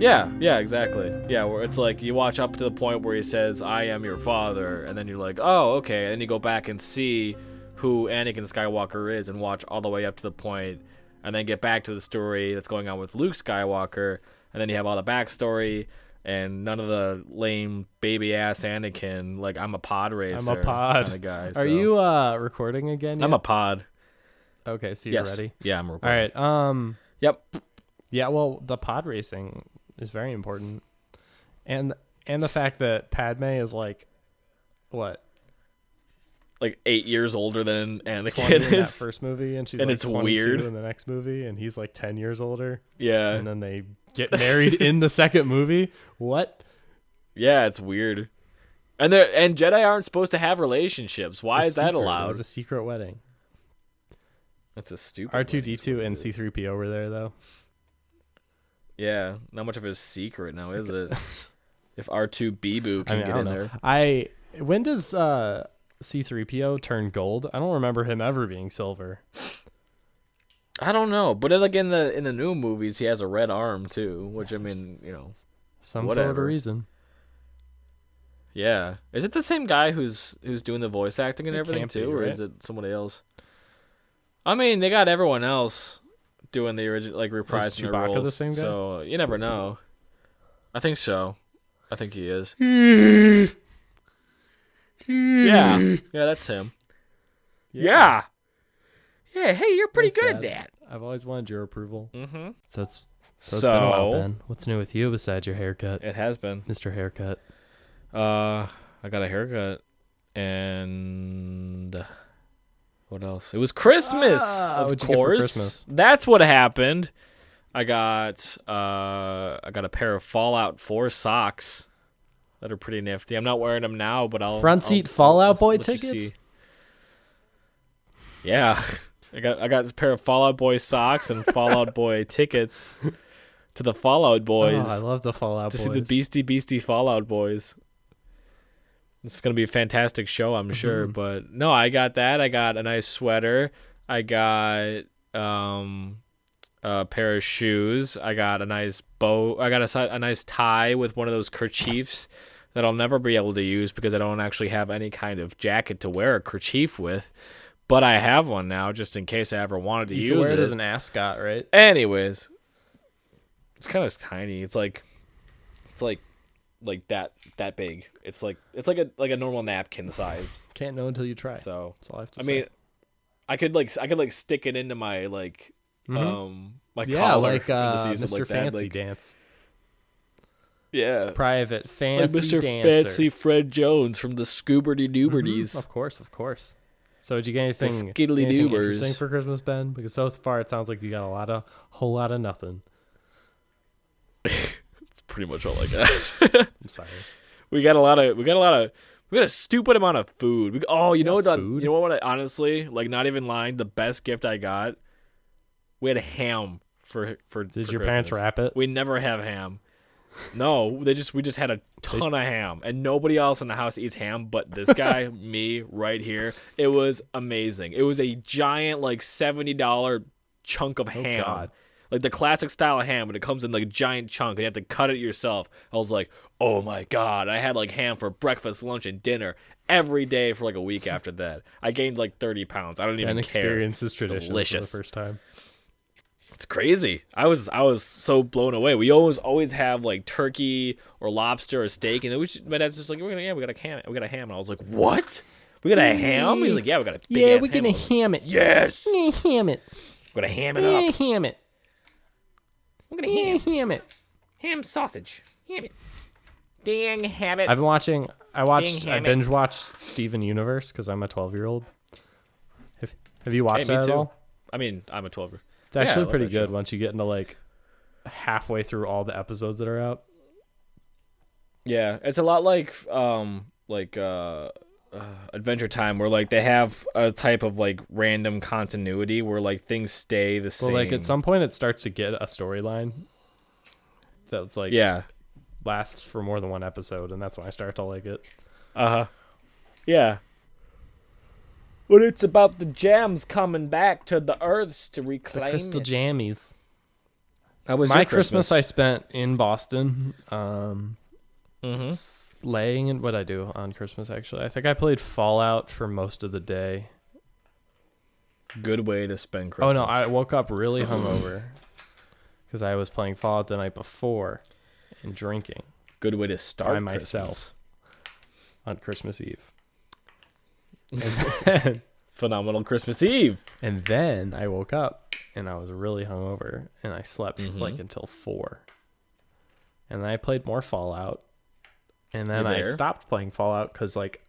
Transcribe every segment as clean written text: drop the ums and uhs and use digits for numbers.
Yeah, exactly. Yeah, where it's like you watch up to the point where he says, "I am your father," and then you're like, "Oh, okay." And then you go back and see who Anakin Skywalker is and watch all the way up to the point, and then get back to the story that's going on with Luke Skywalker, and then you have all the backstory and none of the lame baby ass Anakin, like I'm a pod racer. I'm a pod kind of guy. Are you recording again yet? I'm a pod. Okay, so you're Yes. ready? Yeah, I'm recording. All right. Yep. Yeah, well, the pod racing is very important. And the fact that Padme is like what? Like 8 years older than 20 Anakin in that is. first movie, and she's And like it's 22 weird. in the next movie, and he's like 10 years older. Yeah. And then they get married in the second movie. What? Yeah, it's weird. And Jedi aren't supposed to have relationships. Why is that secret. It allowed? was a secret wedding. That's a stupid R2-D2 and C-3PO were there, though. Yeah, not much of a secret now, is it? If R2-B-Boo can get in there. When does C-3PO turn gold? I don't remember him ever being silver. I don't know, but like in the new movies, he has a red arm too, which I mean, Some whatever. sort of reason. Yeah, is it the same guy who's doing the voice acting and everything can't be, too, or right? is it somebody else? I mean, they got everyone else doing the original, like reprising their Chewbacca roles. the same guy? So you never know. I think so. I think he is. Yeah, that's him. Yeah. Yeah. Hey, you're pretty Thanks, good at Dad. that. I've always wanted your approval. Mm-hmm. So it's been a while, Ben. What's new with you besides your haircut, It has been. Mr. Haircut? I got a haircut, and what else? It was Christmas, of what'd you get for course. Christmas? That's what happened. I got a pair of Fallout 4 socks that are pretty nifty. I'm not wearing them now, but Front seat Fallout Boy let you tickets? see. Yeah, I got a pair of Fallout Boy socks and Fallout Boy tickets to the Fallout Boys. Oh, I love the Fallout to Boys. see the Beastie Fallout Boys. It's going to be a fantastic show, I'm sure. But no, I got that. I got a nice sweater. I got a pair of shoes. I got a nice bow. I got a nice tie with one of those kerchiefs that I'll never be able to use because I don't actually have any kind of jacket to wear a kerchief with. But I have one now just in case I ever wanted to you use wear it. it as an ascot, right? Anyways, it's kind of tiny. It's like that big. It's like a normal napkin size. Can't know until you try. So that's all I have to I say. mean, I could stick it into my my yeah, collar like and just use it Mr. like that. Fancy Like, Dance. yeah, Private Fancy like Mr. Dancer. Fancy Fred Jones from the Scooberty Dooberties. Of course. So did you get anything, Skiddly anything Doobers. interesting for Christmas, Ben? Because so far it sounds like you got a whole lot of nothing. That's pretty much all I got. I'm sorry. We got a stupid amount of food. You know food? what? Honestly, like not even lying, the best gift I got, we had a ham for Did your parents wrap it? We never have ham. No, we just had a ton of ham, and nobody else in the house eats ham but this guy, me, right here. It was amazing. It was a giant, like $70 chunk of ham, God. like the classic style of ham, but it comes in like a giant chunk, and you have to cut it yourself. I was like, oh my God! I had like ham for breakfast, lunch, and dinner every day for like a week after that. I gained like 30 pounds. I don't even care. Experiences tradition for the delicious. first time. It's crazy. I was so blown away. We always have like turkey or lobster or steak, and my dad's just like, we got a ham. We got a ham, and I was like, what? We got a ham? He's like, yeah, we got a big ass we're ham. gonna ham it. Yes, Ham it. we're gonna ham it up. Ham it. I'm gonna Ham it. ham sausage. Ham it. Dang, ham it. I've been watching. I ham it. binge watched Steven Universe because I'm a 12-year-old. Have you watched me that too. at all? I mean, I'm a 12er. It's actually I love pretty that good show. once you get into like halfway through all the episodes that are out. Yeah, it's a lot like Adventure Time, where like they have a type of like random continuity where like things stay the same. Well, like at some point it starts to get a storyline that's like yeah, lasts for more than one episode, and that's when I start to like it. Yeah. But it's about the gems coming back to the earths to reclaim The crystal it. jammies. How was My your Christmas I spent in Boston. Mm-hmm. Laying in what I do on Christmas, actually. I think I played Fallout for most of the day. Good way to spend Christmas. Oh, no, I woke up really hungover because I was playing Fallout the night before and drinking. Good way to start by myself Christmas. On Christmas Eve. And then, Phenomenal Christmas Eve. and then I woke up and I was really hungover and I slept like until 4. And then I played more Fallout. And then I stopped playing Fallout because like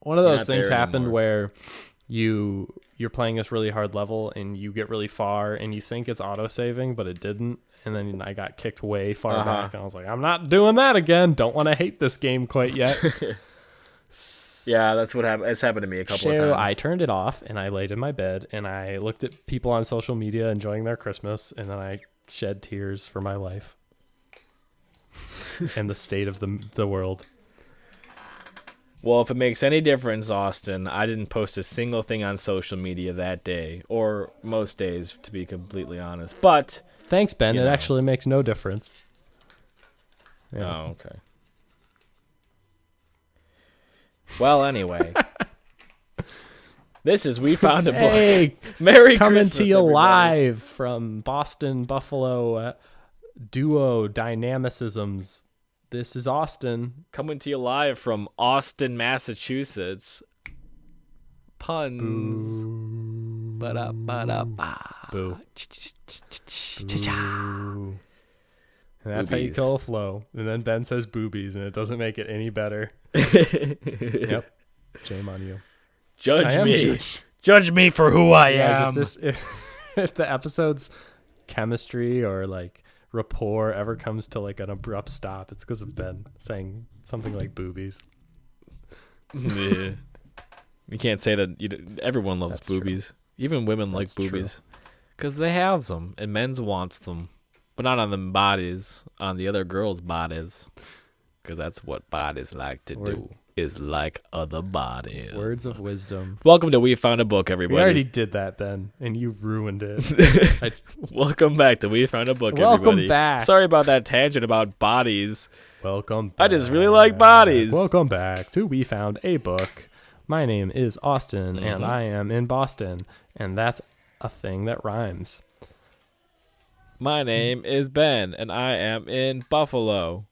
one of those things happened where you're playing this really hard level and you get really far and you think it's auto-saving, but it didn't. And then I got kicked way far back and I was like, I'm not doing that again. Don't want to hate this game quite yet. Yeah, that's what happened. It's happened to me a couple of times. I turned it off and I laid in my bed and I looked at people on social media enjoying their Christmas, and then I shed tears for my life and the state of the world. Well, if it makes any difference, Austin, I didn't post a single thing on social media that day, or most days, to be completely honest. But thanks, Ben. It actually makes no difference. Yeah. Oh, okay. Well, anyway. This is We Found a Book. Hey, Merry coming Christmas, to you everybody. live from Boston Buffalo duo dynamicisms. This is Austin. Coming to you live from Austin, Massachusetts. Puns. Ba-da-ba-da-ba. Boo. And that's how you kill a flow. And then Ben says boobies, and it doesn't make it any better. Yep. Shame on you. Judge me. Judge me for who I am. If the episode's chemistry or like rapport ever comes to like an abrupt stop, it's because of Ben saying something like boobies. Yeah. You can't say that. Everyone loves That's boobies. True. Even women like boobies. Because they have them, and men's wants them. But not on them bodies, on the other girls' bodies. Because that's what bodies like to do, is like other bodies. Words of wisdom. Welcome to We Found a Book, everybody. We already did that, Ben, and you ruined it. Welcome back to We Found a Book, Welcome everybody. back. Sorry about that tangent about bodies. Welcome back. I just really like bodies. Welcome back to We Found a Book. My name is Austin, and I am in Boston, and that's a thing that rhymes. My name is Ben, and I am in Buffalo.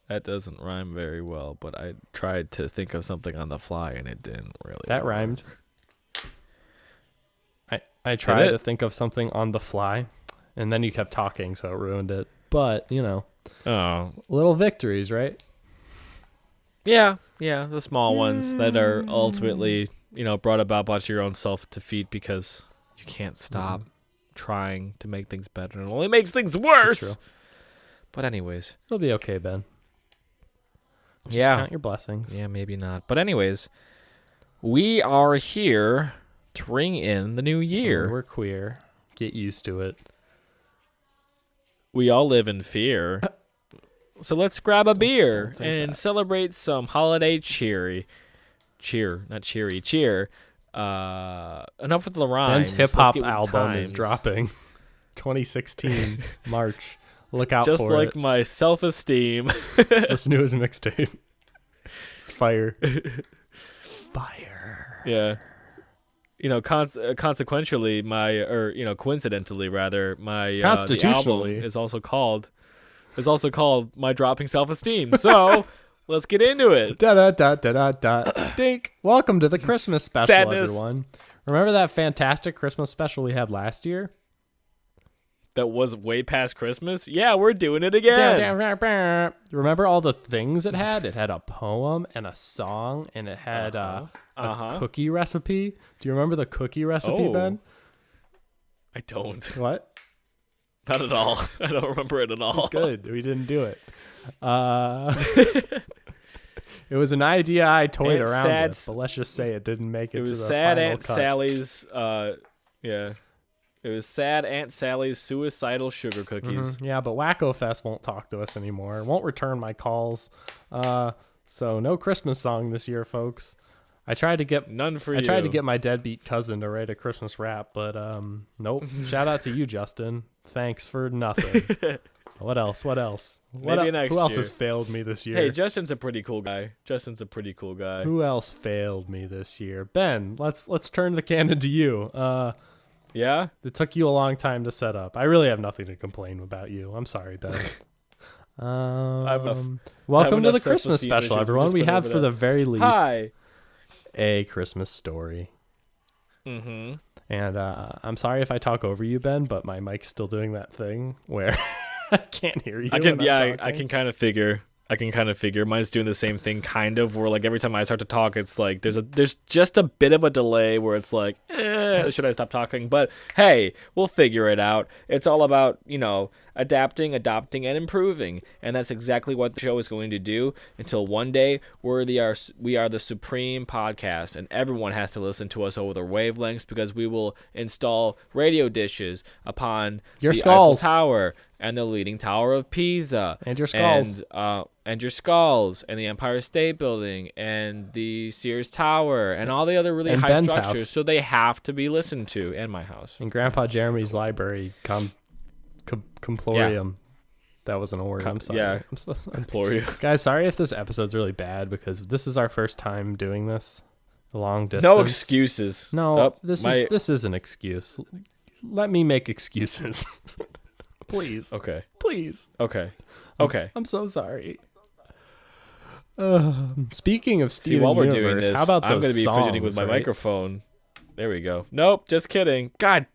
That doesn't rhyme very well, but I tried to think of something on the fly, and it didn't really. That work. rhymed. I tried to think of something on the fly, and then you kept talking, so it ruined it. But, little victories, right? Yeah, the small ones that are ultimately, brought about by your own self-defeat because you can't stop trying to make things better. It only makes things worse. But anyways. It'll be okay, Ben. Just count your blessings. Yeah, maybe not. But anyways, we are here to ring in the new year. We're queer. Get used to it. We all live in fear. So let's grab a beer and celebrate some holiday cheer. Enough with the rhymes. Ben's hip-hop album is dropping. 2016, March. Look out just for like it. My self-esteem. Listen to his mixtape. It's fire. Fire. Yeah. Consequentially, coincidentally rather, my the album is also called My Dropping Self-Esteem. So let's get into it. Dink. Welcome to the Christmas special, Sadness. everyone. Remember that fantastic Christmas special we had last year? That was way past Christmas? Yeah, we're doing it again. Remember all the things it had? It had a poem and a song, and it had a cookie recipe. Do you remember the cookie recipe, Ben? I don't. What? Not at all. I don't remember it at all. Good. We didn't do it. It was an idea I toyed around with, but let's just say it didn't make it to the final cut. It was sad Aunt Sally's, It was sad Aunt Sally's suicidal sugar cookies. Mm-hmm. Yeah, but Wacko Fest won't talk to us anymore. Won't return my calls. So no Christmas song this year, folks. I tried to get my deadbeat cousin to write a Christmas rap, but nope. Shout out to you, Justin. Thanks for nothing. What else? Maybe next who else year. has failed me this year? Hey, Justin's a pretty cool guy. Who else failed me this year? Ben, let's turn the cannon to you. Yeah? It took you a long time to set up. I really have nothing to complain about you. I'm sorry, Ben. Welcome to the Christmas special, everyone. We have, for the very least, a Christmas story. Mm-hmm. And I'm sorry if I talk over you, Ben, but my mic's still doing that thing where I can't hear you. I can kind of figure. Mine's doing the same thing, kind of, where like every time I start to talk, it's like there's just a bit of a delay where it's like, should I stop talking? But hey, we'll figure it out. It's all about, adapting, adopting, and improving, and that's exactly what the show is going to do until one day we are the supreme podcast, and everyone has to listen to us over their wavelengths, because we will install radio dishes upon your the skulls. Eiffel Tower and the Leaning Tower of Pisa and your skulls and your skulls and the Empire State Building and the Sears Tower and all the other really high Ben's structures. house. So they have to be listened to, and my house. And Grandpa Jeremy's library Complorium. Yeah. That wasn't a word. I'm sorry. Yeah, I'm so sorry. Complorium. Guys, sorry if this episode's really bad, because this is our first time doing this long distance. No excuses. No, this is an excuse. Let me make excuses. Please. Okay. Please. Okay. I'm so sorry. Speaking of Steven while we're Universe, doing this, how about those I'm going to be songs, fidgeting with my right? microphone. There we go. Nope, just kidding. God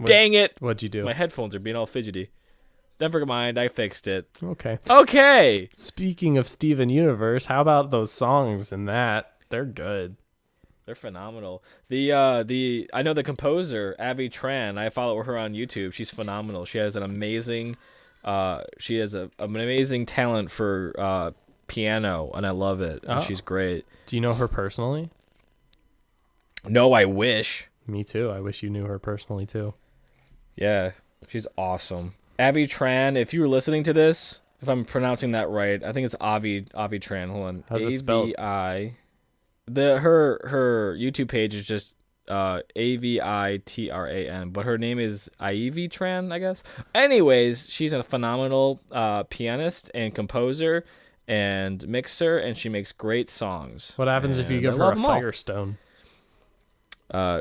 dang it. What'd you do? My headphones are being all fidgety. Never mind, I fixed it. Okay. Speaking of Steven Universe, how about those songs in that? They're good. They're phenomenal. I know the composer, Avi Tran. I follow her on YouTube. She's phenomenal. She has an amazing talent for piano, and I love it. And she's great. Do you know her personally? No, I wish. Me too. I wish you knew her personally too. Yeah, she's awesome. Avi Tran, if you were listening to this, if I'm pronouncing that right, I think it's Avi Tran. Hold on. How's it spelled? Her YouTube page is just Avitran, but her name is Ivy Tran, I guess. Anyways, she's a phenomenal pianist and composer and mixer, and she makes great songs. What happens if you give her a Firestone?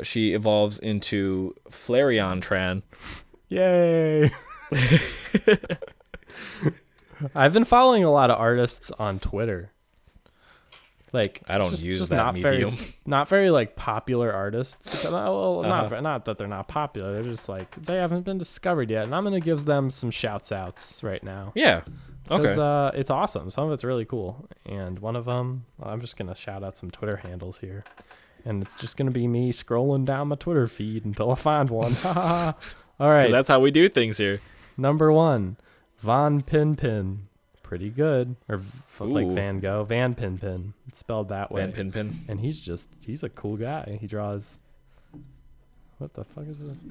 She evolves into Flareon Tran. Yay! I've been following a lot of artists on Twitter. Like, I don't use that medium. Not very like popular artists. Not that they're not popular. They're just like they haven't been discovered yet, and I'm gonna give them some shouts outs right now. Yeah. Okay. Because it's awesome. Some of it's really cool, and one of them, I'm just gonna shout out some Twitter handles here, and it's just gonna be me scrolling down my Twitter feed until I find one. All right. Because that's how we do things here. Number 1, Von Pinpin. Pretty good. Or like Van Gogh. Van Pinpin. It's spelled that way. Van Pinpin. And he's a cool guy. He draws... What the fuck is this?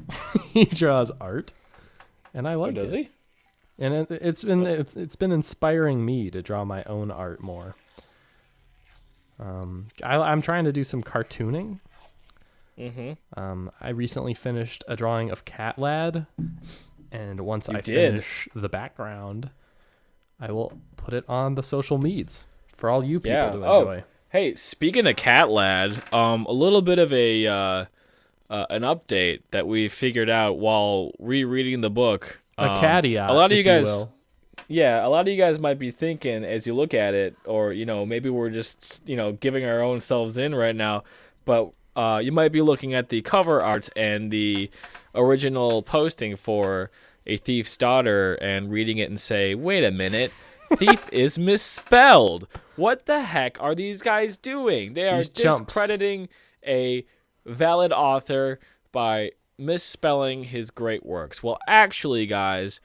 He draws art. And I like it. Does he? And it's been inspiring me to draw my own art more. I'm trying to do some cartooning. Mm-hmm. I recently finished a drawing of Cat Lad, and once I finish the background, I will put it on the social medias for all you people to enjoy. Hey, speaking of Cat Lad, a little bit of an update that we figured out while rereading the book. A caveat. A lot of you guys, a lot of you guys might be thinking as you look at it, or maybe we're just giving our own selves in right now, but. You might be looking at the cover art and the original posting for A Thief's Daughter and reading it and say, wait a minute, thief is misspelled. What the heck are these guys doing? They are discrediting a valid author by misspelling his great works. Well, actually, guys,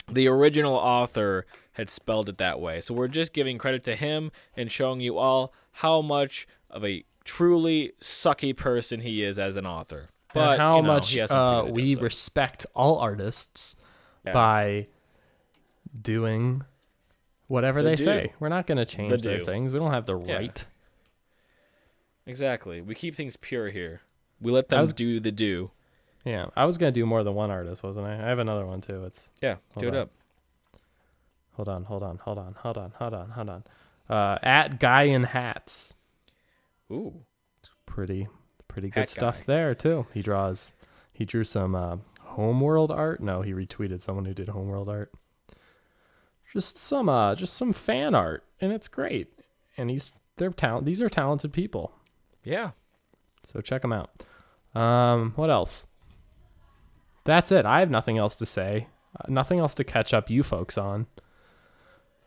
the original author had spelled it that way. So we're just giving credit to him and showing you all how much of a truly sucky person he is as an author. But how he has some pretty good we ideas, so. respect all artists by doing whatever they say. We're not going to change their things. We don't have the right. Exactly. We keep things pure here. We let them do the do. Yeah, I was going to do more than one artist, wasn't I? I have another one, too. Do it up. Hold on. At Guy in Hats. Ooh. Pretty good stuff there, too. He drew some Homeworld art. No, he retweeted someone who did Homeworld art. Just some fan art, and it's great. And these are talented people. Yeah. So check them out. What else? That's it. I have nothing else to say. Nothing else to catch up you folks on.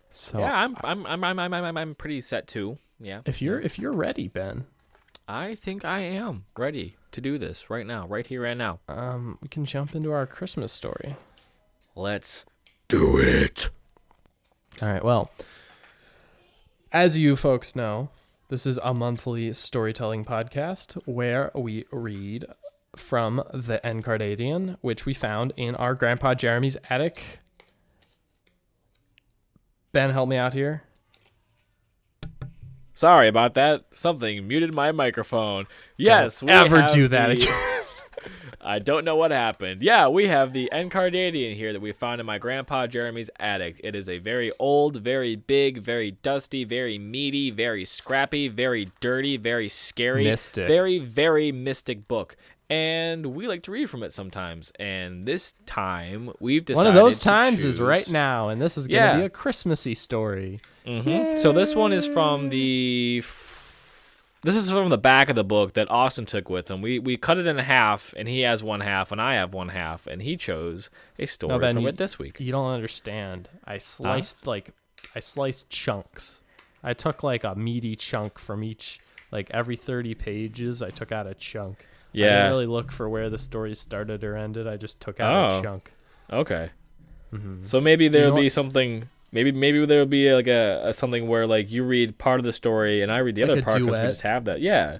So yeah, I'm pretty set too. Yeah. If you're ready, Ben, I think I am ready to do this right now, right here, right now. We can jump into our Christmas story. Let's do it. All right. Well, as you folks know, this is a monthly storytelling podcast where we read from the Encardidian, which we found in our Grandpa Jeremy's attic. Ben, help me out here. Sorry about that. Something muted my microphone. Yes, don't ever do that again. I don't know what happened. Yeah, we have the Encardidian here that we found in my Grandpa Jeremy's attic. It is a very old, very big, very dusty, very meaty, very scrappy, very dirty, very scary, very, very mystic book. And we like to read from it sometimes. And this time, we've decided one of those times is right now, and this is going to be a Christmassy story. Mm-hmm. So this one is from the back of the book that Austin took with him. We cut it in half, and he has one half, and I have one half, and he chose a story from it this week. You don't understand. I sliced chunks. I took like a meaty chunk from each, like every 30 pages. I took out a chunk. Yeah. I didn't really look for where the story started or ended. I just took out a chunk. Okay. Mm-hmm. So maybe there'll be something. Maybe there'll be like a something where like you read part of the story and I read the other part because we just have that. Yeah.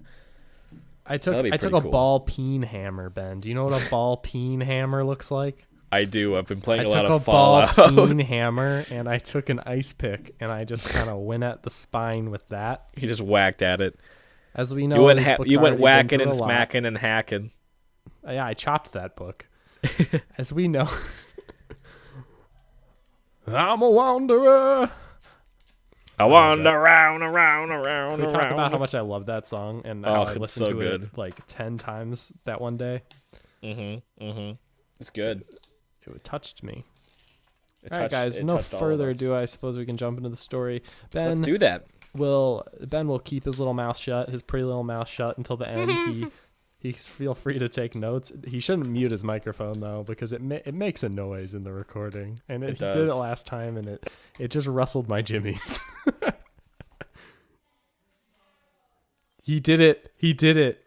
I took a ball peen hammer, Ben. Do you know what a ball peen hammer looks like? I do. I've been playing a lot of Fallout. I took a ball peen hammer and I took an ice pick and I just kind of went at the spine with that. He just whacked at it. As we know, you went whacking and smacking and hacking. Yeah, I chopped that book. As we know, I'm a wanderer. I wander around. Can we talk about how much I love that song and how I listened to it like 10 times that one day? It's good. It touched me. All right, guys. No further ado. I suppose we can jump into the story. Ben, let's do that. Ben will keep his little mouth shut, his pretty little mouth shut until the end. He's feel free to take notes. He shouldn't mute his microphone though, because it makes a noise in the recording, and he did it last time, and it just rustled my jimmies. He did it.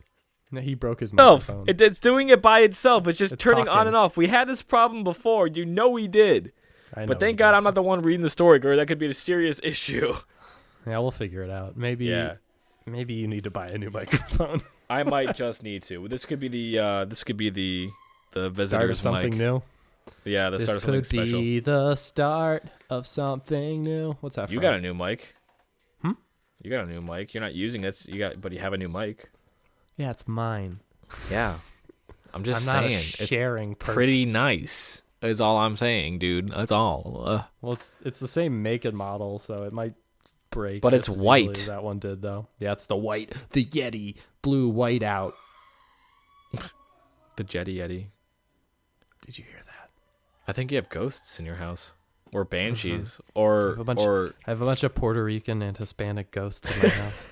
No, he broke his microphone. It's doing it by itself. It's just turning on and off. We had this problem before. You know we did. But thank God I'm not the one reading the story, or that could be a serious issue. Yeah, we'll figure it out. Maybe you need to buy a new microphone. I might just need to. This could be the visitor's start of something new. Yeah, the start of something special. This could be the start of something new. What's that from? You got a new mic. You got a new mic. You're not using it. But you have a new mic. Yeah, it's mine. Yeah. I'm saying. Not a sharing it's pretty nice. Is all I'm saying, dude. That's all. Well, it's the same make and model, so it might break. But it's white. That one did though. Yeah, it's the white, the Yeti blew white out. The Yeti. Did you hear that? I think you have ghosts in your house, or banshees, or I have a bunch of Puerto Rican and Hispanic ghosts in my house.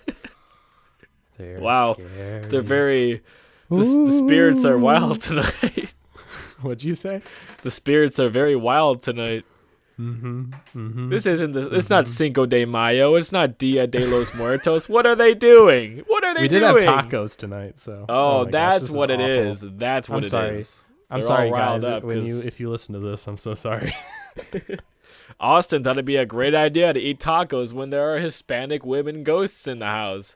Wow, they're very. The spirits are wild tonight. What'd you say? The spirits are very wild tonight. This isn't this. It's not Cinco de Mayo. It's not Dia de los Muertos. What are they doing? We did have tacos tonight, so. Oh, that's what it is. That's what it is. I'm sorry, guys. If you listen to this, I'm so sorry. Austin thought it'd be a great idea to eat tacos when there are Hispanic women ghosts in the house.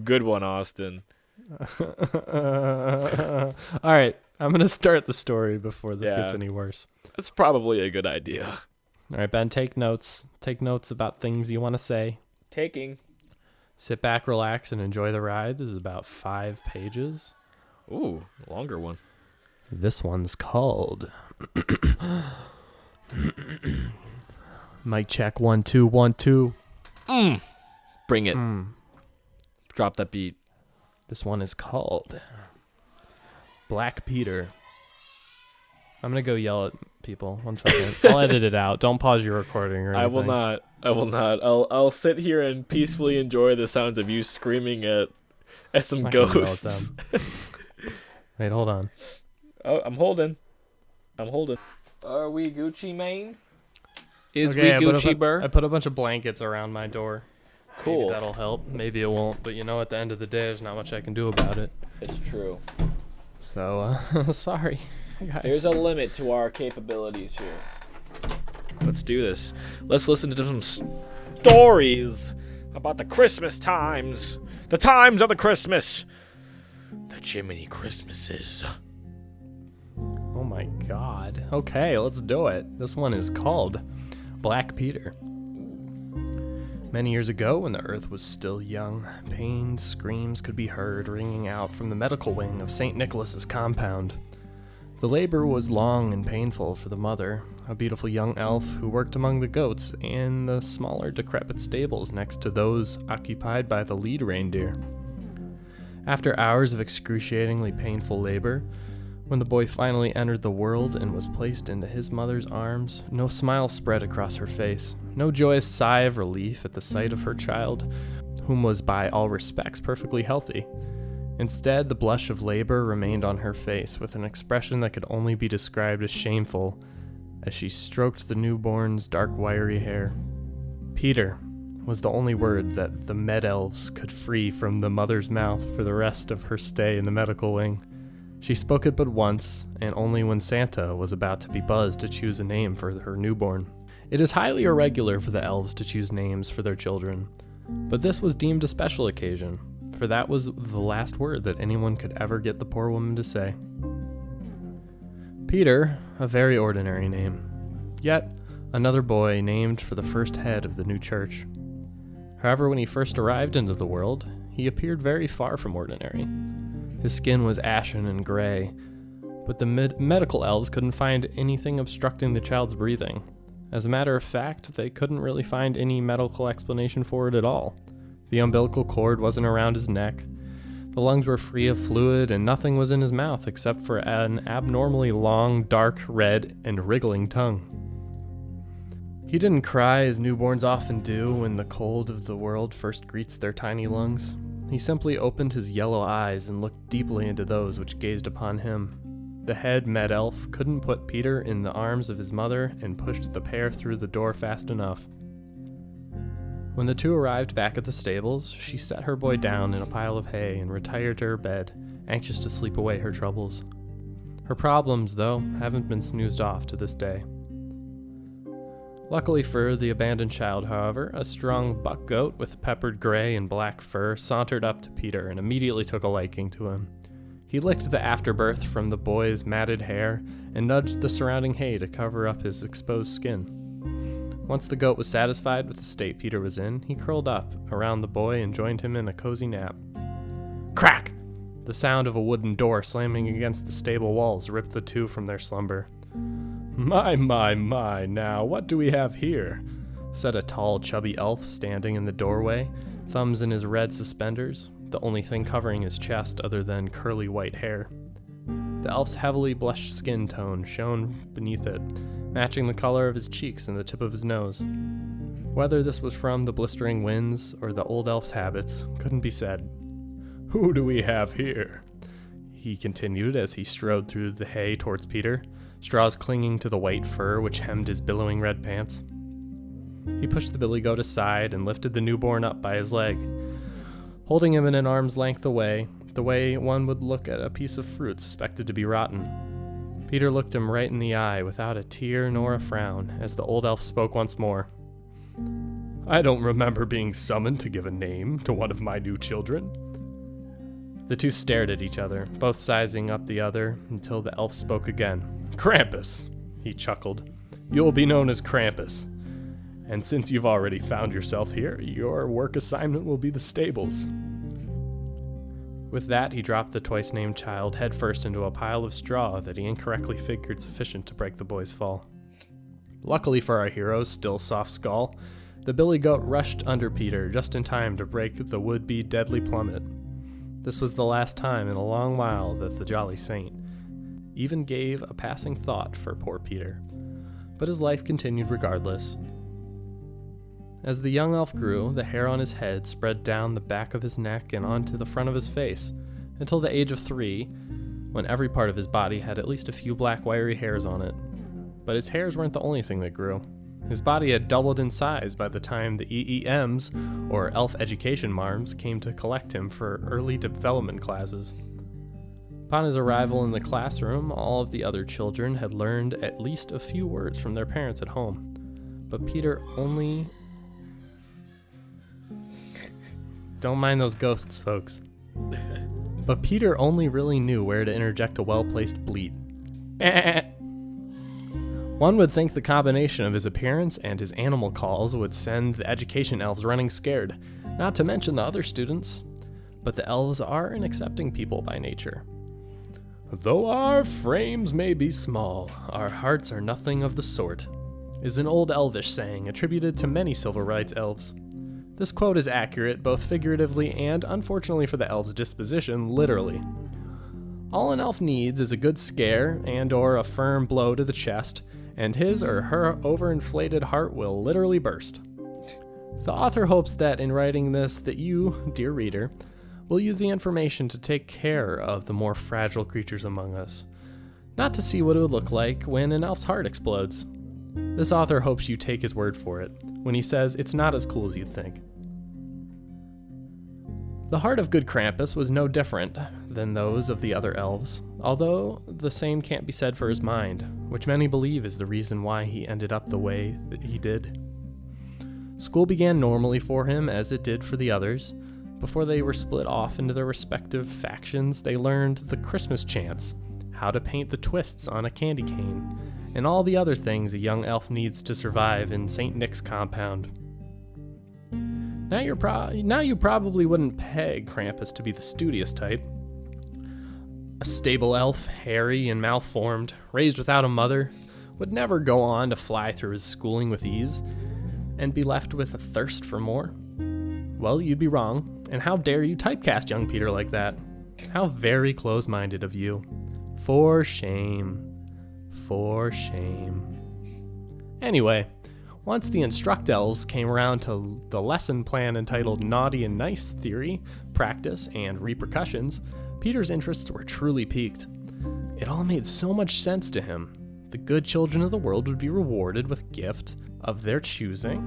Good one, Austin. All right, I'm going to start the story before this gets any worse. That's probably a good idea. All right, Ben, take notes. Take notes about things you want to say. Taking. Sit back, relax, and enjoy the ride. This is about 5 pages. Ooh, longer one. This one's called... Mic check 1 2 1 2. Bring it. Drop that beat. This one is called Black Peter. I'm gonna go yell at people. 1 second. I'll edit it out. Don't pause your recording or anything. I will not. I'll sit here and peacefully enjoy the sounds of you screaming at some ghosts. Wait, hold on. Oh, I'm holding. Are we Gucci Mane? Is okay, we Gucci Burr? I put a bunch of blankets around my door. Cool. Maybe that'll help. Maybe it won't. But at the end of the day, there's not much I can do about it. It's true. So, sorry, guys. There's a limit to our capabilities here. Let's do this. Let's listen to some stories about the Christmas times. The times of the Christmas. The Jiminy Christmases. Oh my God. Okay, let's do it. This one is called Black Peter. Many years ago, when the earth was still young, pained screams could be heard ringing out from the medical wing of St. Nicholas's compound. The labor was long and painful for the mother, a beautiful young elf who worked among the goats and the smaller decrepit stables next to those occupied by the lead reindeer. After hours of excruciatingly painful labor, when the boy finally entered the world and was placed into his mother's arms, no smile spread across her face, no joyous sigh of relief at the sight of her child, whom was by all respects perfectly healthy. Instead, the blush of labor remained on her face with an expression that could only be described as shameful as she stroked the newborn's dark wiry hair. Peter was the only word that the med-elves could free from the mother's mouth for the rest of her stay in the medical wing. She spoke it but once, and only when Santa was about to be buzzed to choose a name for her newborn. It is highly irregular for the elves to choose names for their children, but this was deemed a special occasion, for that was the last word that anyone could ever get the poor woman to say. Peter, a very ordinary name, yet another boy named for the first head of the new church. However, when he first arrived into the world, he appeared very far from ordinary. His skin was ashen and gray, but the medical elves couldn't find anything obstructing the child's breathing. As a matter of fact, they couldn't really find any medical explanation for it at all. The umbilical cord wasn't around his neck, the lungs were free of fluid, and nothing was in his mouth except for an abnormally long, dark, red, and wriggling tongue. He didn't cry as newborns often do when the cold of the world first greets their tiny lungs. He simply opened his yellow eyes and looked deeply into those which gazed upon him. The head med-elf couldn't put Peter in the arms of his mother and pushed the pair through the door fast enough. When the two arrived back at the stables, she set her boy down in a pile of hay and retired to her bed, anxious to sleep away her troubles. Her problems, though, haven't been snoozed off to this day. Luckily for the abandoned child, however, a strong buck goat with peppered gray and black fur sauntered up to Peter and immediately took a liking to him. He licked the afterbirth from the boy's matted hair and nudged the surrounding hay to cover up his exposed skin. Once the goat was satisfied with the state Peter was in, he curled up around the boy and joined him in a cozy nap. Crack! The sound of a wooden door slamming against the stable walls ripped the two from their slumber. My, now, what do we have here? Said a tall, chubby elf standing in the doorway, thumbs in his red suspenders, the only thing covering his chest other than curly white hair. The elf's heavily blushed skin tone shone beneath it, matching the color of his cheeks and the tip of his nose. Whether this was from the blistering winds or the old elf's habits couldn't be said. Who do we have here? He continued as he strode through the hay towards Peter, straws clinging to the white fur which hemmed his billowing red pants. He pushed the billy goat aside and lifted the newborn up by his leg, holding him in an arm's length away, the way one would look at a piece of fruit suspected to be rotten. Peter looked him right in the eye without a tear nor a frown as the old elf spoke once more. I don't remember being summoned to give a name to one of my new children. The two stared at each other, both sizing up the other, until the elf spoke again. "Krampus," he chuckled. "You'll be known as Krampus. And since you've already found yourself here, your work assignment will be the stables." With that, he dropped the twice-named child headfirst into a pile of straw that he incorrectly figured sufficient to break the boy's fall. Luckily for our hero's still soft skull, the billy goat rushed under Peter just in time to break the would-be deadly plummet. This was the last time in a long while that the Jolly Saint even gave a passing thought for poor Peter, but his life continued regardless. As the young elf grew, the hair on his head spread down the back of his neck and onto the front of his face, until the age of 3, when every part of his body had at least a few black wiry hairs on it. But his hairs weren't the only thing that grew. His body had doubled in size by the time the EEMs, or Elf Education Marms, came to collect him for early development classes. Upon his arrival in the classroom, all of the other children had learned at least a few words from their parents at home. But Peter only... Don't mind those ghosts, folks. But Peter only really knew where to interject a well-placed bleat. One would think the combination of his appearance and his animal calls would send the education elves running scared, not to mention the other students. But the elves are an accepting people by nature. "Though our frames may be small, our hearts are nothing of the sort," is an old elvish saying attributed to many civil rights elves. This quote is accurate both figuratively and, unfortunately for the elf's disposition, literally. All an elf needs is a good scare and or a firm blow to the chest, and his or her overinflated heart will literally burst. The author hopes that in writing this that you, dear reader, will use the information to take care of the more fragile creatures among us, not to see what it would look like when an elf's heart explodes. This author hopes you take his word for it when he says it's not as cool as you'd think. The heart of good Krampus was no different than those of the other elves, although the same can't be said for his mind, which many believe is the reason why he ended up the way that he did. School began normally for him as it did for the others. Before they were split off into their respective factions, they learned the Christmas chants, how to paint the twists on a candy cane, and all the other things a young elf needs to survive in St. Nick's compound. Now you probably wouldn't peg Krampus to be the studious type. A stable elf, hairy and malformed, raised without a mother, would never go on to fly through his schooling with ease and be left with a thirst for more. Well, you'd be wrong, and how dare you typecast young Peter like that? How very close-minded of you. For shame. For shame. Anyway, once the Instruct-Elves came around to the lesson plan entitled Naughty and Nice Theory, Practice, and Repercussions, Peter's interests were truly piqued. It all made so much sense to him. The good children of the world would be rewarded with a gift of their choosing,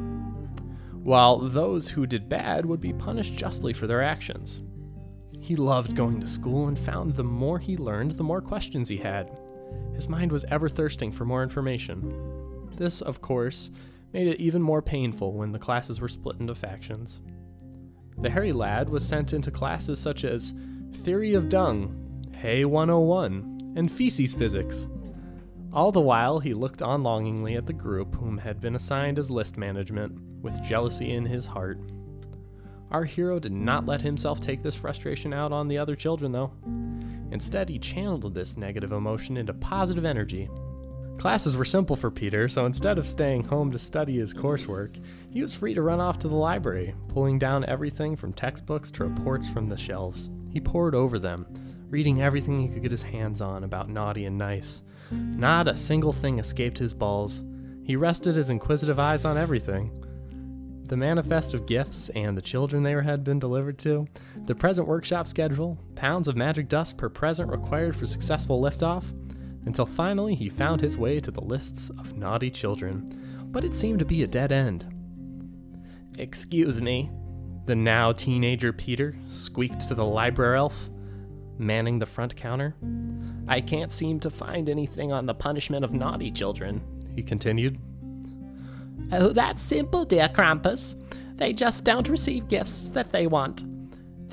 while those who did bad would be punished justly for their actions. He loved going to school and found the more he learned, the more questions he had. His mind was ever thirsting for more information. This, of course, made it even more painful when the classes were split into factions. The hairy lad was sent into classes such as Theory of Dung, Hay 101, and Feces Physics. All the while, he looked on longingly at the group whom had been assigned as list management, with jealousy in his heart. Our hero did not let himself take this frustration out on the other children, though. Instead, he channeled this negative emotion into positive energy. Classes were simple for Peter, so instead of staying home to study his coursework, he was free to run off to the library, pulling down everything from textbooks to reports from the shelves. He pored over them, reading everything he could get his hands on about Naughty and Nice. Not a single thing escaped his balls. He rested his inquisitive eyes on everything. The manifest of gifts and the children they had been delivered to, the present workshop schedule, pounds of magic dust per present required for successful liftoff, until finally he found his way to the lists of naughty children, but it seemed to be a dead end. "Excuse me," the now teenager Peter squeaked to the library elf, manning the front counter. "I can't seem to find anything on the punishment of naughty children," he continued. "Oh, that's simple, dear Krampus. They just don't receive gifts that they want.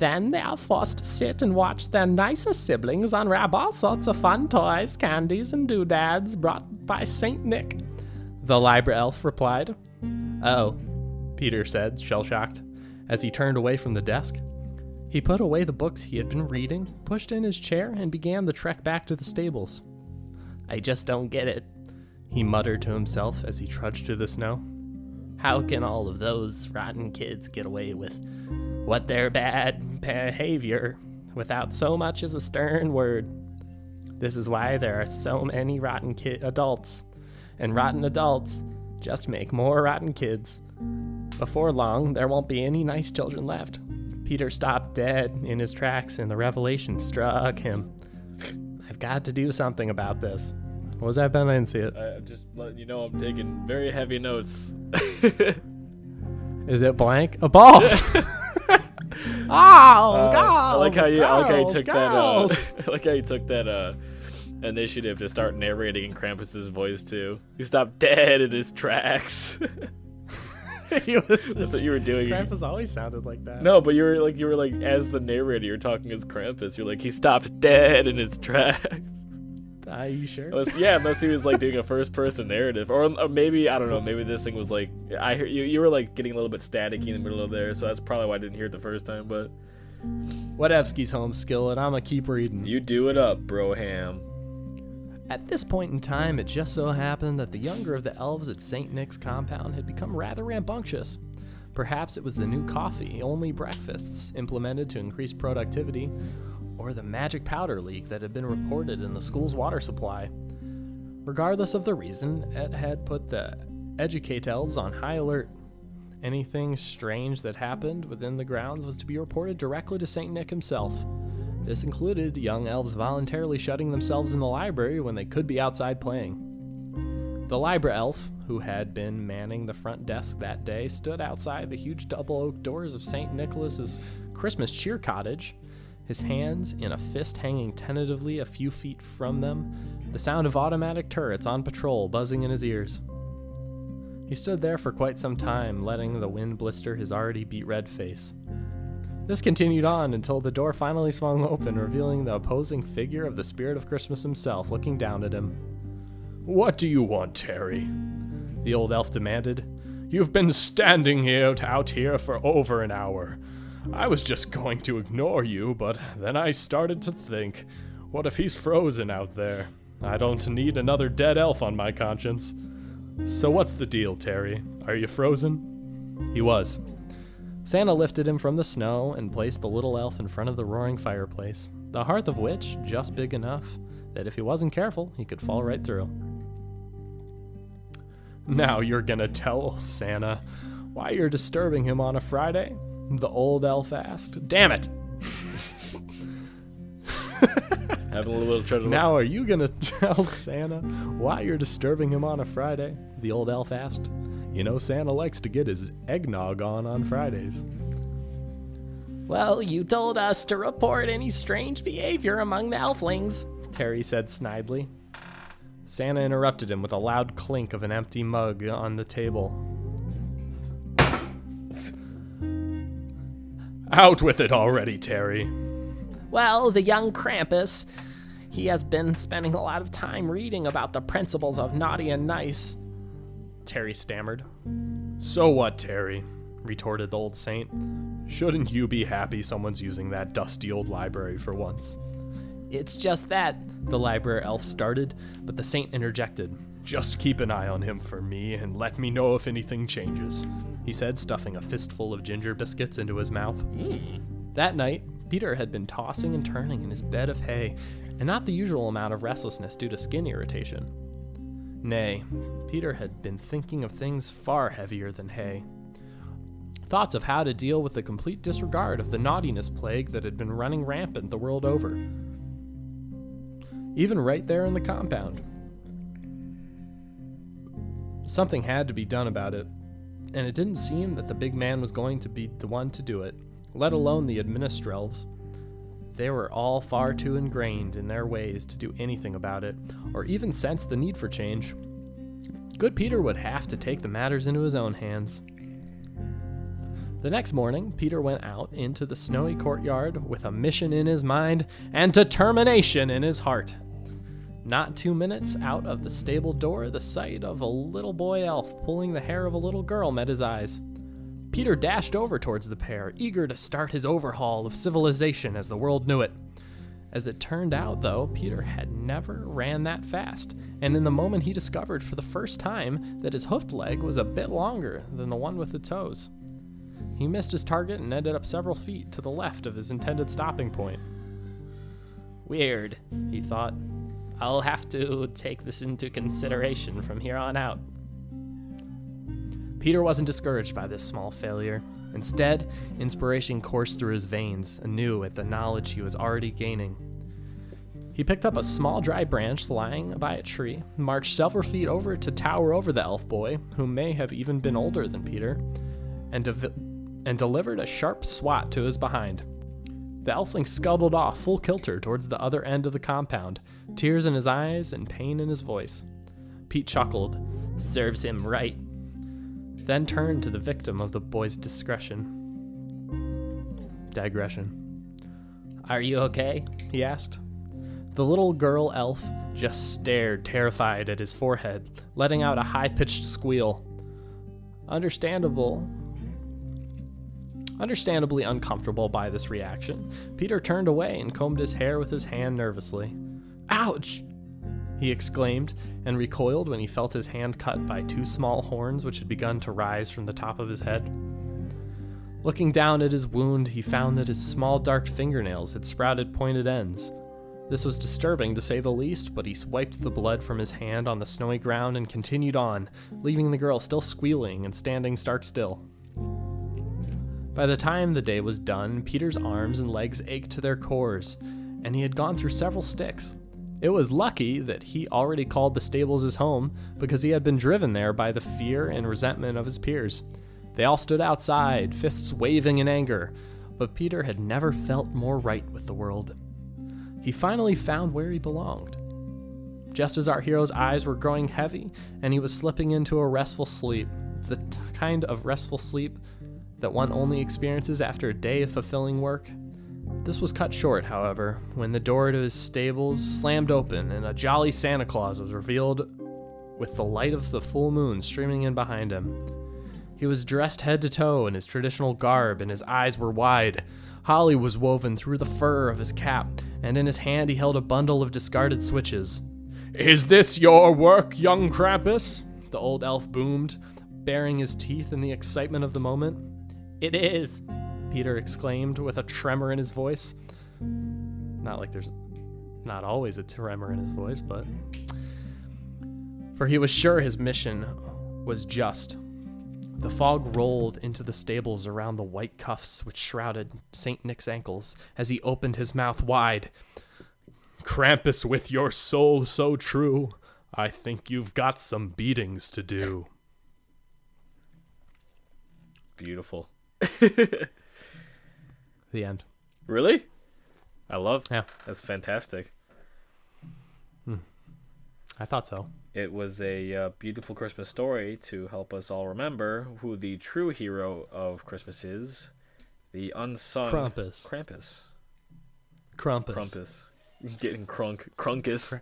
Then they are forced to sit and watch their nicer siblings unwrap all sorts of fun toys, candies, and doodads brought by St. Nick. The library elf replied. Oh, Peter said, shell-shocked, as he turned away from the desk. He put away the books he had been reading, pushed in his chair, and began the trek back to the stables. I just don't get it, he muttered to himself as he trudged through the snow. How can all of those rotten kids get away with what their bad behavior without so much as a stern word? This is why there are so many rotten adults, and rotten adults just make more rotten kids. Before long, there won't be any nice children left. Peter stopped dead in his tracks, and the revelation struck him. I've got to do something about this. What was that, Ben? I didn't see it. I'm just letting you know I'm taking very heavy notes. Is it blank? A balls! God! I like how you took that. I like how you took that initiative to start narrating in Krampus's voice too. He stopped dead in his tracks. That's what you were doing. Krampus always sounded like that. No, but you were like as the narrator, you're talking as Krampus. You're like, he stopped dead in his tracks. Are you sure? Unless he was like doing a first-person narrative, or maybe I don't know. Maybe this thing was like I heard you were like getting a little bit staticky in the middle of there, so that's probably why I didn't hear it the first time. But whatevski's home, Skillet. I'ma keep reading. You do it up, Broham. At this point in time, it just so happened that the younger of the elves at St. Nick's compound had become rather rambunctious. Perhaps it was the new coffee-only breakfasts implemented to increase productivity, or the magic powder leak that had been reported in the school's water supply. Regardless of the reason, it had put the Educate elves on high alert. Anything strange that happened within the grounds was to be reported directly to St. Nick himself. This included young elves voluntarily shutting themselves in the library when they could be outside playing. The library elf, who had been manning the front desk that day, stood outside the huge double oak doors of St. Nicholas's Christmas cheer cottage, his hands in a fist hanging tentatively a few feet from them, the sound of automatic turrets on patrol buzzing in his ears. He stood there for quite some time, letting the wind blister his already beet red face. This continued on until the door finally swung open, revealing the opposing figure of the spirit of Christmas himself, looking down at him. What do you want, Terry? The old elf demanded. You've been standing out here for over an hour. I was just going to ignore you, but then I started to think, what if he's frozen out there? I don't need another dead elf on my conscience. So what's the deal, Terry? Are you frozen? He was. Santa lifted him from the snow and placed the little elf in front of the roaring fireplace, the hearth of which just big enough that if he wasn't careful, he could fall right through. Now you're gonna tell Santa why you're disturbing him on a Friday? The old elf asked. Damn it! Having a little bit of trouble. Now are you gonna tell Santa why you're disturbing him on a Friday? The old elf asked. You know Santa likes to get his eggnog on Fridays. Well, you told us to report any strange behavior among the elflings, Terry said snidely. Santa interrupted him with a loud clink of an empty mug on the table. Out with it already, Terry. Well, the young Krampus, he has been spending a lot of time reading about the principles of naughty and nice, Terry stammered. So what, Terry? Retorted the old saint. Shouldn't you be happy someone's using that dusty old library for once? It's just that, the library elf started, but the saint interjected. Just keep an eye on him for me and let me know if anything changes, he said, stuffing a fistful of ginger biscuits into his mouth. That night, Peter had been tossing and turning in his bed of hay, and not the usual amount of restlessness due to skin irritation. Nay, Peter had been thinking of things far heavier than hay. Thoughts of how to deal with the complete disregard of the naughtiness plague that had been running rampant the world over. Even right there in the compound. Something had to be done about it, and it didn't seem that the big man was going to be the one to do it, let alone the administrelves. They were all far too ingrained in their ways to do anything about it, or even sense the need for change. Good Peter would have to take the matters into his own hands. The next morning, Peter went out into the snowy courtyard with a mission in his mind and determination in his heart. Not 2 minutes out of the stable door, the sight of a little boy elf pulling the hair of a little girl met his eyes. Peter dashed over towards the pair, eager to start his overhaul of civilization as the world knew it. As it turned out, though, Peter had never ran that fast, and in the moment he discovered for the first time that his hoofed leg was a bit longer than the one with the toes. He missed his target and ended up several feet to the left of his intended stopping point. Weird, he thought. I'll have to take this into consideration from here on out. Peter wasn't discouraged by this small failure. Instead, inspiration coursed through his veins anew at the knowledge he was already gaining. He picked up a small dry branch lying by a tree, marched several feet over to tower over the elf boy, who may have even been older than Peter, and delivered a sharp swat to his behind. The elfling scuttled off full kilter towards the other end of the compound, tears in his eyes and pain in his voice. Pete chuckled, "Serves him right," then turned to the victim of the boy's digression. "Are you okay?" he asked. The little girl elf just stared terrified at his forehead, letting out a high-pitched squeal. Understandably uncomfortable by this reaction, Peter turned away and combed his hair with his hand nervously. "Ouch!" he exclaimed, and recoiled when he felt his hand cut by 2 small horns which had begun to rise from the top of his head. Looking down at his wound, he found that his small dark fingernails had sprouted pointed ends. This was disturbing to say the least, but he wiped the blood from his hand on the snowy ground and continued on, leaving the girl still squealing and standing stark still. By the time the day was done, Peter's arms and legs ached to their cores, and he had gone through several sticks. It was lucky that he already called the stables his home, because he had been driven there by the fear and resentment of his peers. They all stood outside, fists waving in anger, but Peter had never felt more right with the world. He finally found where he belonged. Just as our hero's eyes were growing heavy, and he was slipping into a restful sleep, the kind of restful sleep that one only experiences after a day of fulfilling work. This was cut short, however, when the door to his stables slammed open and a jolly Santa Claus was revealed with the light of the full moon streaming in behind him. He was dressed head to toe in his traditional garb, and his eyes were wide. Holly was woven through the fur of his cap, and in his hand he held a bundle of discarded switches. "Is this your work, young Krampus?" the old elf boomed, baring his teeth in the excitement of the moment. "It is," Peter exclaimed with a tremor in his voice. Not like there's not always a tremor in his voice, but... For he was sure his mission was just. The fog rolled into the stables around the white cuffs which shrouded St. Nick's ankles as he opened his mouth wide. "Krampus, with your soul so true, I think you've got some beatings to do." Beautiful. The end. Really? Yeah. That's fantastic. I thought so. It was a beautiful Christmas story to help us all remember who the true hero of Christmas is. The unsung Krampus. Krampus. Getting crunkus.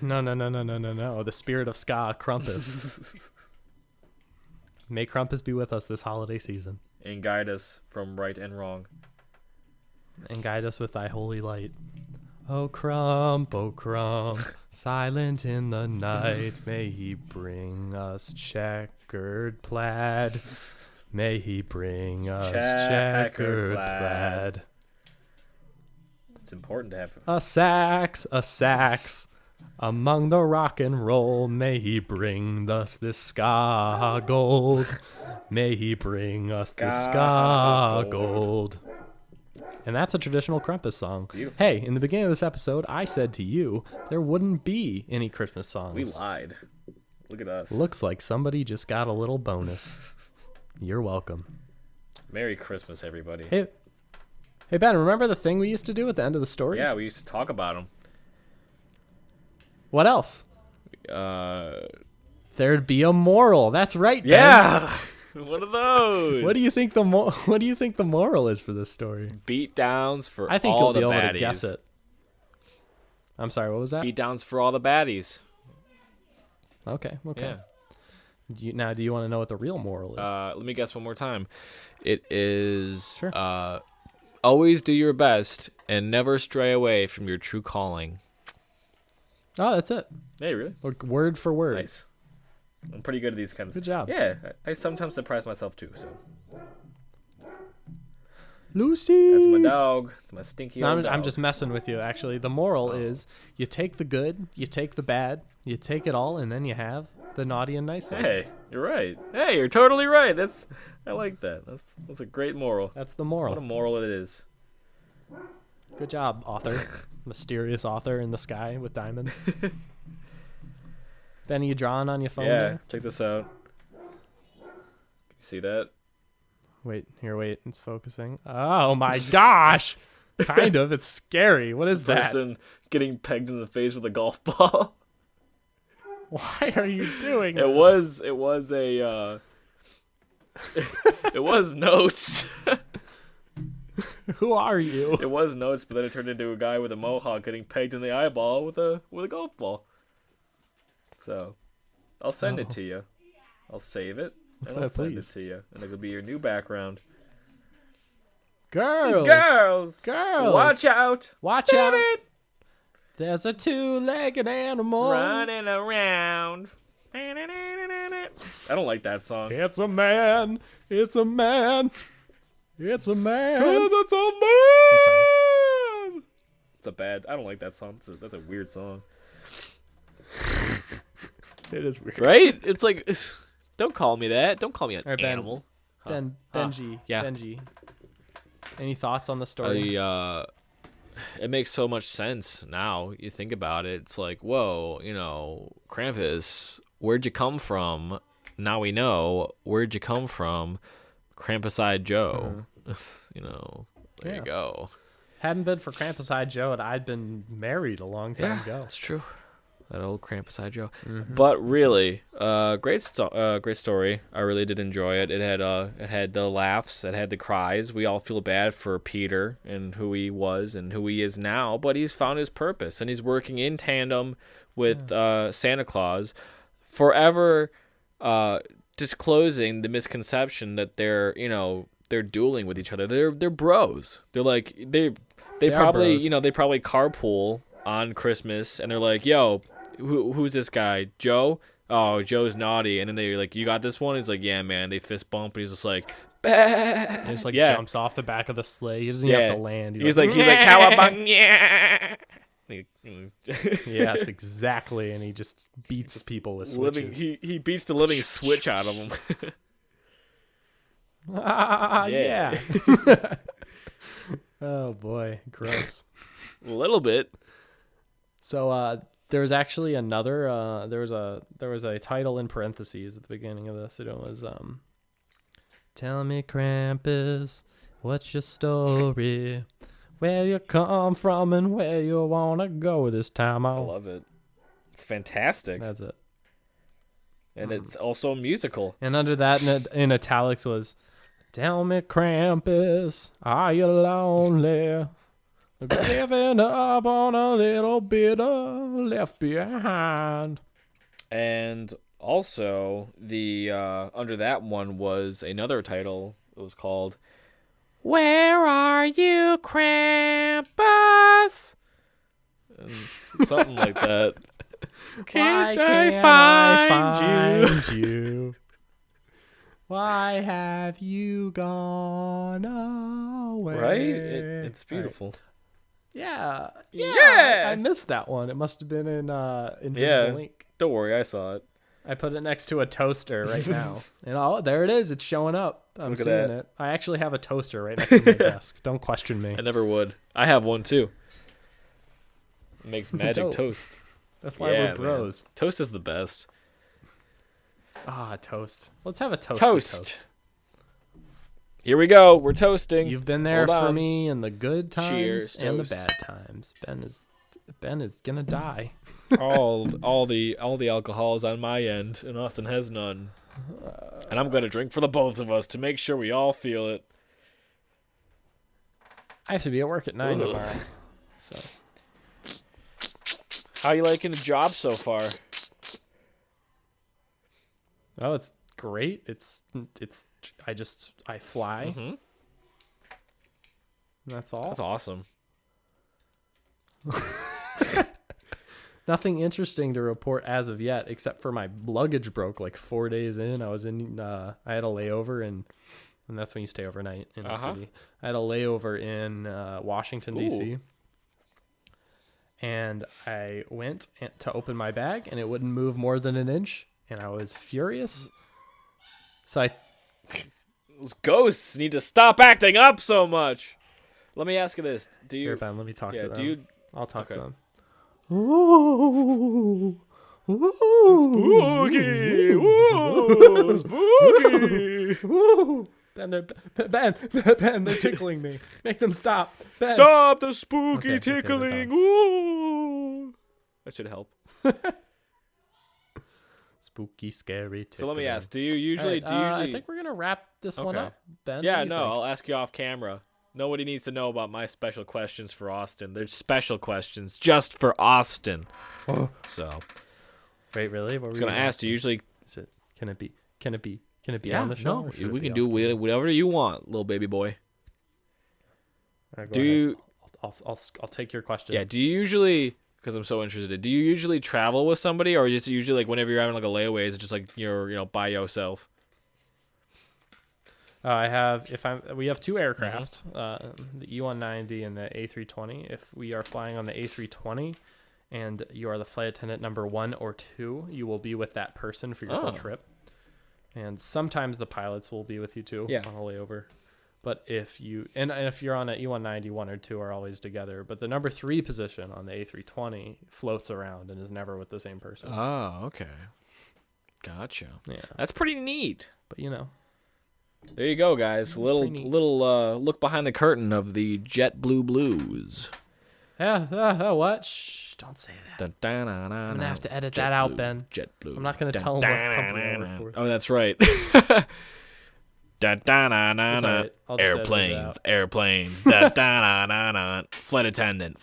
No. The spirit of ska, Krampus. May Krampus be with us this holiday season. And guide us from right and wrong. And guide us with thy holy light. Oh Crump, silent in the night, may he bring us checkered plaid. May he bring us checkered plaid. It's important to have a sax. Among the rock and roll, may he bring us this ska gold. May he bring us this ska gold. And that's a traditional Krampus song. Beautiful. Hey, in the beginning of this episode, I said to you there wouldn't be any Christmas songs. We lied. Look at us. Looks like somebody just got a little bonus. You're welcome. Merry Christmas, everybody. Hey, Ben, remember the thing we used to do at the end of the stories? Yeah, we used to talk about them. What else? There'd be a moral. That's right, Ben. Yeah. One of those. What do you think the moral is for this story? Beat downs for I think all you'll the be able baddies. to guess it. I'm sorry, what was that? Beat downs for all the baddies. Okay. Yeah. Do you want to know what the real moral is? Let me guess one more time. It is Sure. always do your best and never stray away from your true calling. Oh, that's it. Hey, really? Like word for word. Nice. I'm pretty good at these kinds of Good job. Yeah, I sometimes surprise myself too. So Lucy. that's my dog. It's my stinky old dog. I'm just messing with you, actually. The moral is you take the good, you take the bad, you take it all, and then you have the naughty and nice list. Hey, you're right. Hey, you're totally right. I like that. That's a great moral. That's the moral. What a moral it is. Good job, author. Mysterious author in the sky with diamonds. Ben, are you drawing on your phone Yeah, there? check this out. You see that? Wait, it's focusing. Oh my gosh! Kind of. It's scary. What is that? Person getting pegged in the face with a golf ball. Why are you doing this? It was a it was notes. Who are you? It was notes, but then it turned into a guy with a mohawk getting pegged in the eyeball with a golf ball. So, I'll send it to you. I'll save it and I'll send it to you, and it'll be your new background. Girls, watch out! Watch out! There's a two-legged animal running around. I don't like that song. It's a man. It's a man. It's a man. 'Cause it's a man. I'm sorry. It's a bad. I don't like that song. That's a weird song. It is weird, right? It's like, don't call me that. Don't call me an right, Ben. animal. Benji. Yeah. Benji. Any thoughts on the story? It makes so much sense now. You think about it. It's like, whoa, Krampus, where'd you come from? Now we know. Where'd you come from? Krampus-eyed Joe. There you go. Hadn't been for Krampus-eyed Joe, I'd been married a long time ago. That's true. That old Krampus-eyed Joe. Mm-hmm. But really, great story. I really did enjoy it. It had the laughs. It had the cries. We all feel bad for Peter and who he was and who he is now. But he's found his purpose, and he's working in tandem with Santa Claus, forever disclosing the misconception that they're dueling with each other. They're bros. They're like they probably bros. They probably carpool on Christmas, and they're like, yo, who's this guy? Joe? Oh, Joe's naughty. And then they're like, you got this one? He's like, yeah, man. They fist bump, and he's just like, bah. And he just jumps off the back of the sleigh. He doesn't even have to land. He's like cowabunga. Yeah. Yes, exactly. And he just beats people with switches. He beats the living switch out of them. Yeah. Oh boy, gross. A little bit. So there was actually another there was a title in parentheses at the beginning of this. It was tell me, Krampus, what's your story? Where you come from and where you wanna go this time? I love it. It's fantastic. That's it. And it's also a musical. And under that in italics was, tell me, Krampus, are you lonely? Giving up on a little bit of left behind. And also, the under that one was another title. It was called "Where Are You, Krampus?" And something like that. Can't I find you? Why have you gone away? Right? It's beautiful. Right. Yeah. I missed that one. It must have been in Invisible Link. Don't worry, I saw it. I put it next to a toaster right now. And there it is. It's showing up. I'm seeing it. I actually have a toaster right next to my desk. Don't question me. I never would. I have one too. It makes magic toast. That's why we're bros. Man. Toast is the best. Toast. Let's have a toast. Toast. Here we go. We're toasting. You've been there for me in the good times and toast. the bad times. Ben is gonna die. all the alcohol is on my end, and Austin has none. And I'm going to drink for the both of us to make sure we all feel it. I have to be at work at 9 tomorrow. So, how you liking the job so far? Oh, it's great. I fly. Mm-hmm. That's all. That's awesome. Nothing interesting to report as of yet, except for my luggage broke like 4 days in. I had a layover and that's when you stay overnight in the city. I had a layover in Washington, D.C. And I went to open my bag and it wouldn't move more than an inch. And I was furious. So Those ghosts need to stop acting up so much. Let me ask you this: do you? Here, Ben, let me talk to them. I'll talk to them. Ooh, spooky! Ooh, spooky! Ben, they're tickling me. Make them stop. Ben. Stop the spooky tickling! Ooh, that should help. Spooky, scary tickling. So let me ask: do you usually? I think we're gonna wrap this one up, Ben. Yeah, no, I'll ask you off camera. Nobody needs to know about my special questions for Austin. They're special questions just for Austin. So, wait, really? What I was gonna ask. Do you usually? Can it be Yeah, on the show? No, we can do whatever you want, little baby boy. Right, do you? I'll take your question. Yeah. Do you usually? Because I'm so interested. Do you usually travel with somebody, or just usually like whenever you're having like a layaway, is it just like you're by yourself? We have two aircraft, the E190 and the A320. If we are flying on the A320 and you are the flight attendant number 1 or 2, you will be with that person for your whole trip. And sometimes the pilots will be with you too on a layover. But if you're on an E190, 1 or 2 are always together. But the number 3 position on the A320 floats around and is never with the same person. Oh, okay. Gotcha. Yeah. That's pretty neat. But there you go, guys. A little look behind the curtain of the JetBlue Blues. Yeah. What? Shh, don't say that. I'm gonna have to edit that out, Ben. JetBlue. I'm not gonna tell them what company I work for. Oh, that's right. Airplanes. Flight attendant.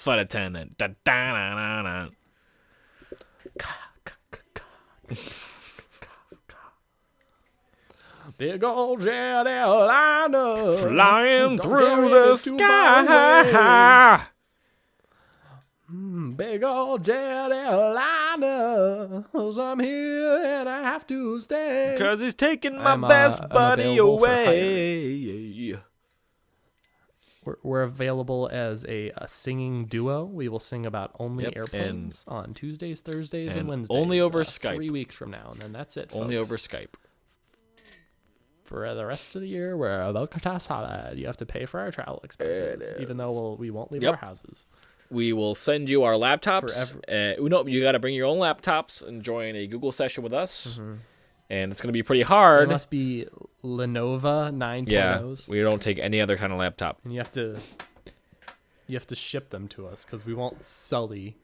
Big old jet airliner flying through the sky. Big old jet airliner, 'cause I'm here and I have to stay. 'Cause he's taking my best buddy away. We're available as a singing duo. We will sing about only airplanes on Tuesdays, Thursdays, and Wednesdays. Only over Skype. 3 weeks from now, and then that's it, Only folks. over Skype. For the rest of the year, we're a you have to pay for our travel expenses, even though we won't leave our houses. We will send you our laptops. You got to bring your own laptops and join a Google session with us. Mm-hmm. And it's going to be pretty hard. It must be Lenovo 9.0s. Yeah, we don't take any other kind of laptop. And you have to ship them to us because we won't sully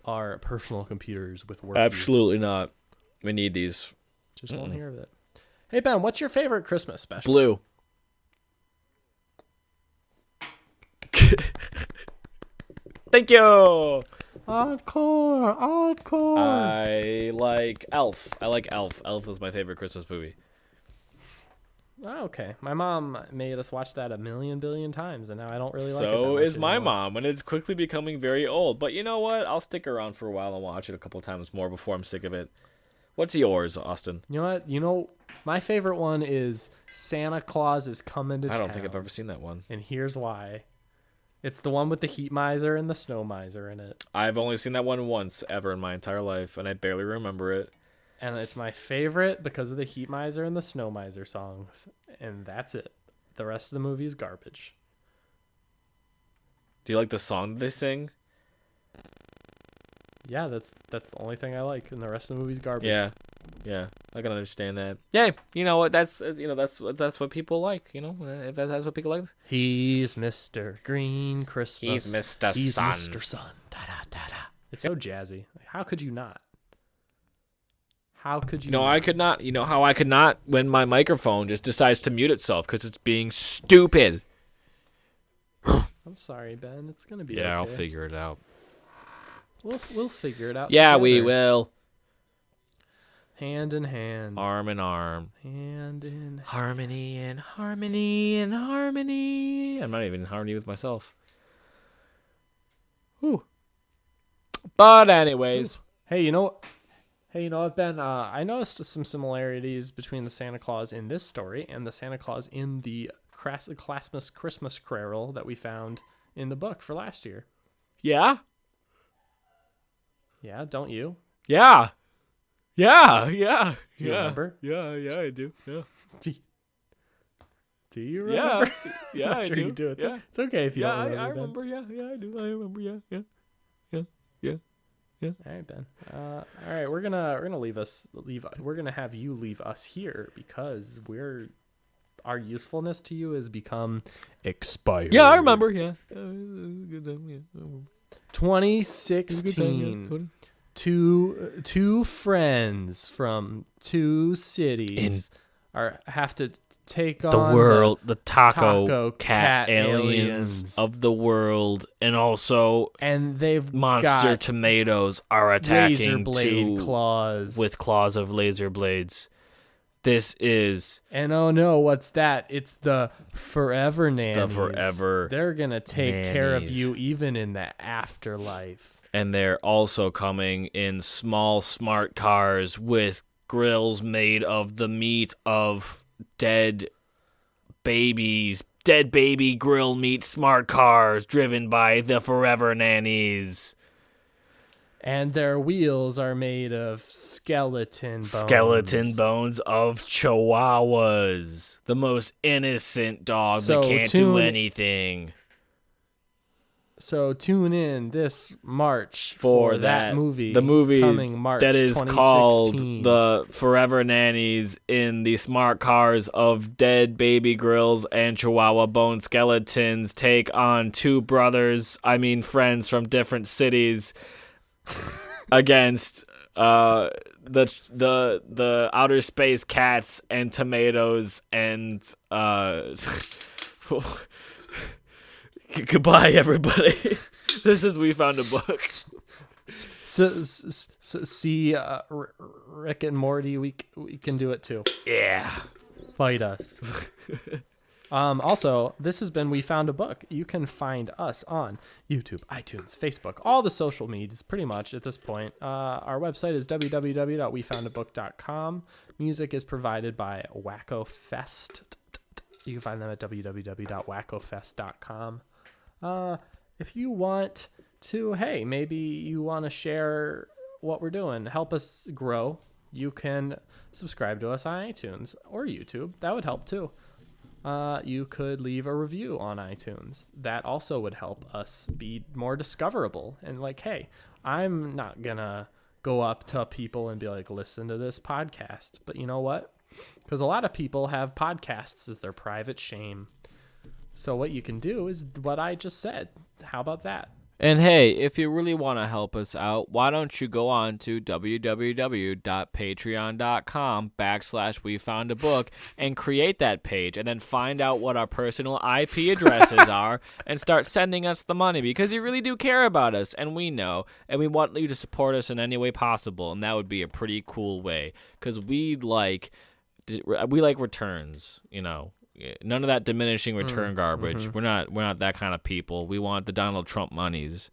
our personal computers with work. Absolutely not. We need these. Just won't hear of it. Hey, Ben, what's your favorite Christmas special? Blue. Thank you. Hardcore. I like Elf. Elf is my favorite Christmas movie. Oh, okay. My mom made us watch that a million billion times, and now I don't really like it. So is my mom, and it's quickly becoming very old. But you know what? I'll stick around for a while and watch it a couple times more before I'm sick of it. What's yours, Austin? You know what? My favorite one is Santa Claus is Coming to Town. I don't think I've ever seen that one. And here's why. It's the one with the heat miser and the snow miser in it. I've only seen that one once ever in my entire life, and I barely remember it. And it's my favorite because of the heat miser and the snow miser songs. And that's it. The rest of the movie is garbage. Do you like the song that they sing? Yeah, that's the only thing I like, and the rest of the movie's garbage. Yeah, I can understand that. Yeah, you know what? That's what people like. If that's what people like. He's Mr. Green Christmas. He's Mr. He's Sun. Mr. Sun. Da da da da. It's so jazzy. How could you not? How could you? No, I could not. You know how I could not when my microphone just decides to mute itself because it's being stupid. I'm sorry, Ben. It's gonna be okay. I'll figure it out. We'll figure it out. Yeah, together. we will. Hand in hand. Arm in arm. Hand in harmony and harmony and harmony. I'm not even in harmony with myself. Whew. But anyways. Hey, you know what, Ben? I noticed some similarities between the Santa Claus in this story and the Santa Claus in the Classmas Christmas Carol that we found in the book for last year. Yeah? Yeah, don't you? Yeah. Do you remember? Yeah, I do. Yeah. Do you remember? Yeah, I sure do. You do. It's okay if you don't remember. I remember. Yeah, I do. I remember. Yeah. All right, Ben. All right, we're gonna have you leave us here because our usefulness to you has become expired. Yeah, I remember. Yeah. 2016. Two friends from two cities have to take on the world, the taco cat aliens of the world, and they've monster got tomatoes are attacking razor blade claws with claws of laser blades. This is oh no, what's that? It's the forever nannies. The forever. They're gonna take nannies. care of you even in the afterlife. And they're also coming in small, smart cars with grills made of the meat of dead babies. Dead baby grill meat smart cars driven by the forever nannies. And their wheels are made of skeleton bones. Skeleton bones of chihuahuas. The most innocent dog that can't do anything. So tune in this March for that movie. The movie coming March that is 2016. called The Forever Nannies in the smart cars of dead baby grills and chihuahua bone skeletons take on two friends from different cities against the outer space cats and tomatoes and goodbye, everybody. This is We Found a Book. See, Rick and Morty, we can do it too. Yeah. Fight us. Also, this has been We Found a Book. You can find us on YouTube, iTunes, Facebook, all the social medias pretty much at this point. Our website is www.wefoundabook.com. Music is provided by Wacko Fest. You can find them at www.wackofest.com. If you want to, maybe you want to share what we're doing, help us grow, you can subscribe to us on iTunes or YouTube. That would help too. You could leave a review on iTunes. That also would help us be more discoverable. And hey, I'm not gonna go up to people and be like, listen to this podcast. But you know what? Because a lot of people have podcasts as their private shame. So what you can do is what I just said. How about that? And hey, if you really want to help us out, why don't you go on to www.patreon.com/wefoundabook and create that page and then find out what our personal IP addresses are and start sending us the money because you really do care about us and we know and we want you to support us in any way possible, and that would be a pretty cool way because we like returns, None of that diminishing return garbage. Mm-hmm. We're not that kind of people. We want the Donald Trump monies.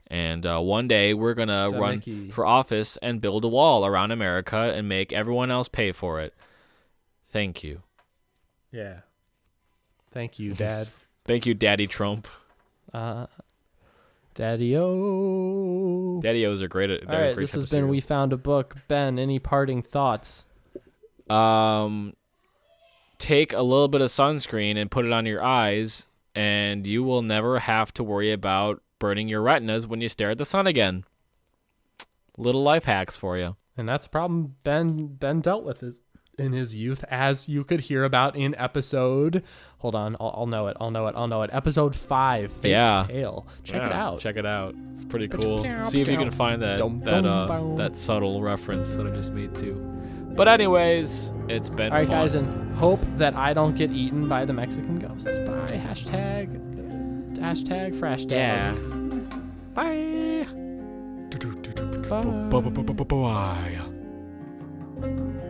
And one day we're going to run for office and build a wall around America and make everyone else pay for it. Thank you. Yeah. Thank you, Dad. Thank you, Daddy Trump. Daddy-o. Daddy-os are great. All right, this has been We Found a Book. Ben, any parting thoughts? Take a little bit of sunscreen and put it on your eyes, and you will never have to worry about burning your retinas when you stare at the sun again. Little life hacks for you. And that's a problem Ben dealt with in his youth, as you could hear about in episode. Hold on, I'll know it. Episode 5, Fate's Tale. Check it out. Check it out. It's pretty cool. See if you can find that subtle reference that I just made too. But anyways, it's been all right, fun. guys, and hope that I don't get eaten by the Mexican ghosts. Bye. Hashtag Frashdad. Yeah. Bye. Bye. Bye.